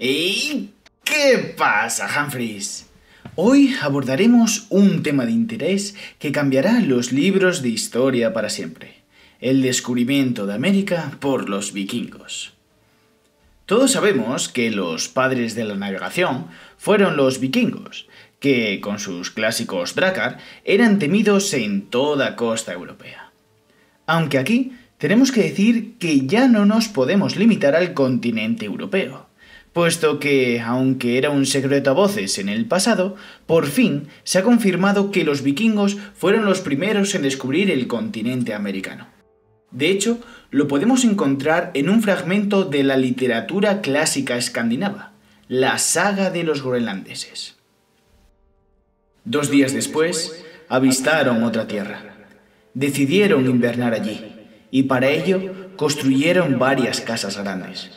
¿Y qué pasa, Humphreys? Hoy abordaremos un tema de interés que cambiará los libros de historia para siempre: el descubrimiento de América por los vikingos. Todos sabemos que los padres de la navegación fueron los vikingos, que con sus clásicos drácar eran temidos en toda costa europea. Aunque aquí tenemos que decir que ya no nos podemos limitar al continente europeo, puesto que, aunque era un secreto a voces en el pasado, por fin se ha confirmado que los vikingos fueron los primeros en descubrir el continente americano. De hecho, lo podemos encontrar en un fragmento de la literatura clásica escandinava, la saga de los groenlandeses. 2 días después, avistaron otra tierra. Decidieron invernar allí, y para ello construyeron varias casas grandes.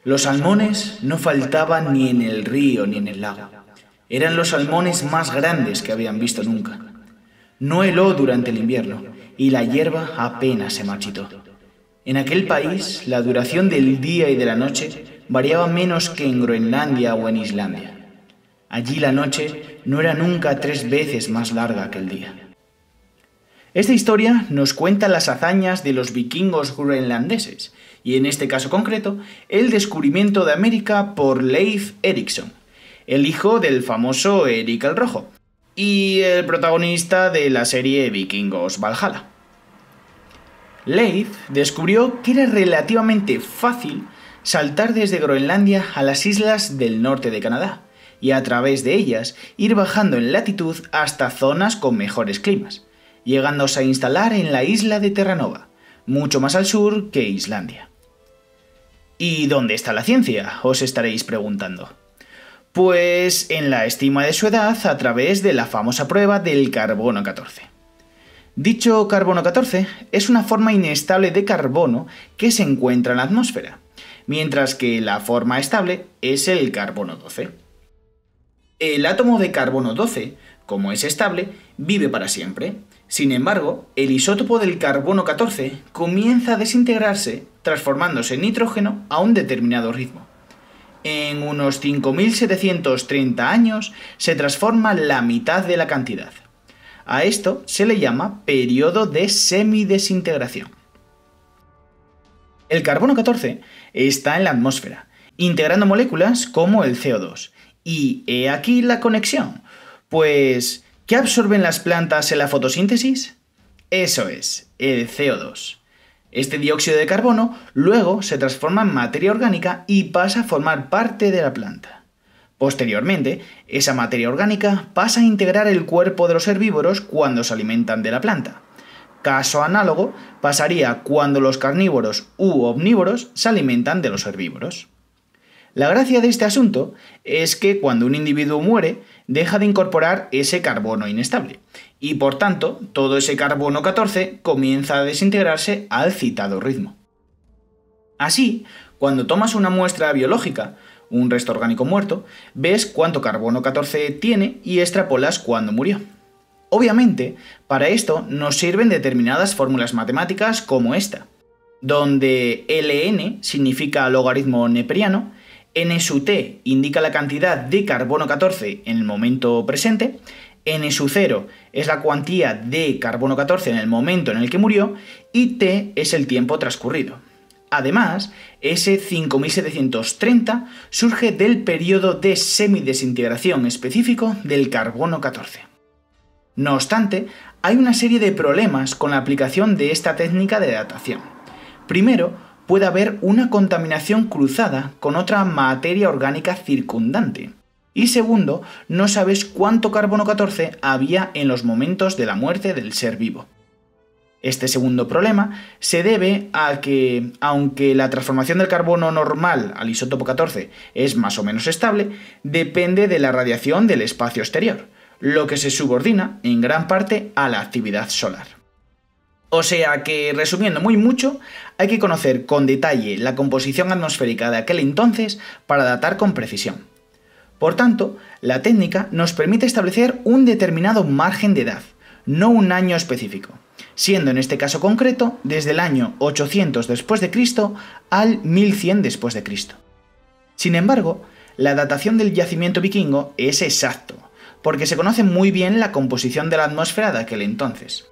Los salmones no faltaban ni en el río ni en el lago. Eran los salmones más grandes que habían visto nunca. No heló durante el invierno, y la hierba apenas se marchitó. En aquel país, la duración del día y de la noche variaba menos que en Groenlandia o en Islandia. Allí la noche no era nunca 3 veces más larga que el día. Esta historia nos cuenta las hazañas de los vikingos groenlandeses, y en este caso concreto, el descubrimiento de América por Leif Erikson, el hijo del famoso Erik el Rojo, y el protagonista de la serie Vikingos Valhalla. Leif descubrió que era relativamente fácil saltar desde Groenlandia a las islas del norte de Canadá, y a través de ellas ir bajando en latitud hasta zonas con mejores climas, llegándose a instalar en la isla de Terranova, mucho más al sur que Islandia. ¿Y dónde está la ciencia?, os estaréis preguntando. Pues en la estima de su edad a través de la famosa prueba del carbono 14. Dicho carbono 14 es una forma inestable de carbono que se encuentra en la atmósfera, mientras que la forma estable es el carbono 12. El átomo de carbono 12, como es estable, vive para siempre. Sin embargo, el isótopo del carbono 14 comienza a desintegrarse transformándose en nitrógeno a un determinado ritmo. En unos 5.730 años se transforma la mitad de la cantidad. A esto se le llama periodo de semidesintegración. El carbono 14 está en la atmósfera, integrando moléculas como el CO2. Y he aquí la conexión, pues ¿qué absorben las plantas en la fotosíntesis? Eso es, el CO2. Este dióxido de carbono luego se transforma en materia orgánica y pasa a formar parte de la planta. Posteriormente, esa materia orgánica pasa a integrar el cuerpo de los herbívoros cuando se alimentan de la planta. Caso análogo pasaría cuando los carnívoros u omnívoros se alimentan de los herbívoros. La gracia de este asunto es que cuando un individuo muere, deja de incorporar ese carbono inestable, y por tanto, todo ese carbono 14 comienza a desintegrarse al citado ritmo. Así, cuando tomas una muestra biológica, un resto orgánico muerto, ves cuánto carbono 14 tiene y extrapolas cuándo murió. Obviamente, para esto nos sirven determinadas fórmulas matemáticas como esta, donde ln significa logaritmo neperiano, n sub t indica la cantidad de carbono 14 en el momento presente, n sub 0 es la cuantía de carbono 14 en el momento en el que murió y t es el tiempo transcurrido. Además, ese 5730 surge del periodo de semidesintegración específico del carbono 14. No obstante, hay una serie de problemas con la aplicación de esta técnica de datación. Primero, puede haber una contaminación cruzada con otra materia orgánica circundante. Y segundo, no sabes cuánto carbono 14 había en los momentos de la muerte del ser vivo. Este segundo problema se debe a que, aunque la transformación del carbono normal al isótopo 14 es más o menos estable, depende de la radiación del espacio exterior, lo que se subordina en gran parte a la actividad solar. O sea que, resumiendo muy mucho, hay que conocer con detalle la composición atmosférica de aquel entonces para datar con precisión. Por tanto, la técnica nos permite establecer un determinado margen de edad, no un año específico, siendo en este caso concreto desde el año 800 después de Cristo al 1100 después de Cristo. Sin embargo, La datación del yacimiento vikingo es exacto, porque se conoce muy bien la composición de la atmósfera de aquel entonces.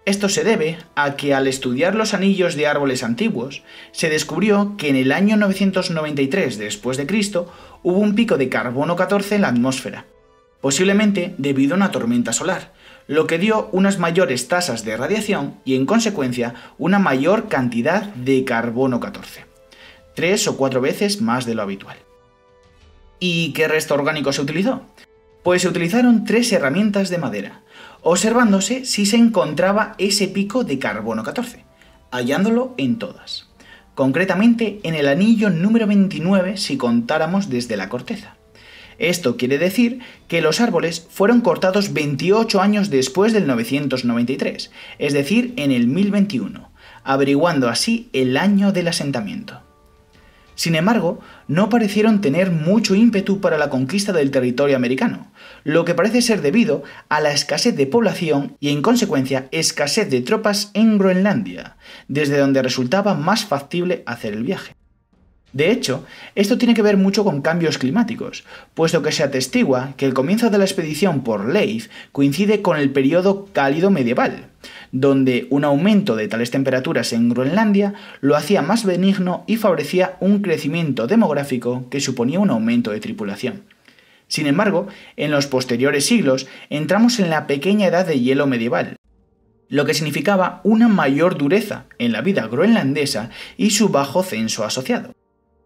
Esto se debe a que al estudiar los anillos de árboles antiguos, se descubrió que en el año 993 después de Cristo hubo un pico de carbono 14 en la atmósfera, posiblemente debido a una tormenta solar, lo que dio unas mayores tasas de radiación y en consecuencia una mayor cantidad de carbono 14, 3 o 4 veces más de lo habitual. ¿Y qué resto orgánico se utilizó? Pues se utilizaron 3 herramientas de madera, observándose si se encontraba ese pico de carbono 14, hallándolo en todas. Concretamente en el anillo número 29 si contáramos desde la corteza. Esto quiere decir que los árboles fueron cortados 28 años después del 993, es decir, en el 1021, averiguando así el año del asentamiento. Sin embargo, no parecieron tener mucho ímpetu para la conquista del territorio americano, lo que parece ser debido a la escasez de población y en consecuencia escasez de tropas en Groenlandia, desde donde resultaba más factible hacer el viaje. De hecho, esto tiene que ver mucho con cambios climáticos, puesto que se atestigua que el comienzo de la expedición por Leif coincide con el periodo cálido medieval, donde un aumento de tales temperaturas en Groenlandia lo hacía más benigno y favorecía un crecimiento demográfico que suponía un aumento de tripulación. Sin embargo, en los posteriores siglos entramos en la pequeña edad de hielo medieval, lo que significaba una mayor dureza en la vida groenlandesa y su bajo censo asociado,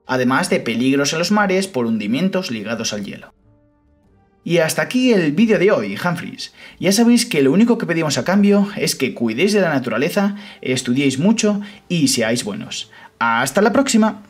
además de peligros en los mares por hundimientos ligados al hielo. Y hasta aquí el vídeo de hoy, Humphreys. Ya sabéis que lo único que pedimos a cambio es que cuidéis de la naturaleza, estudiéis mucho y seáis buenos. ¡Hasta la próxima!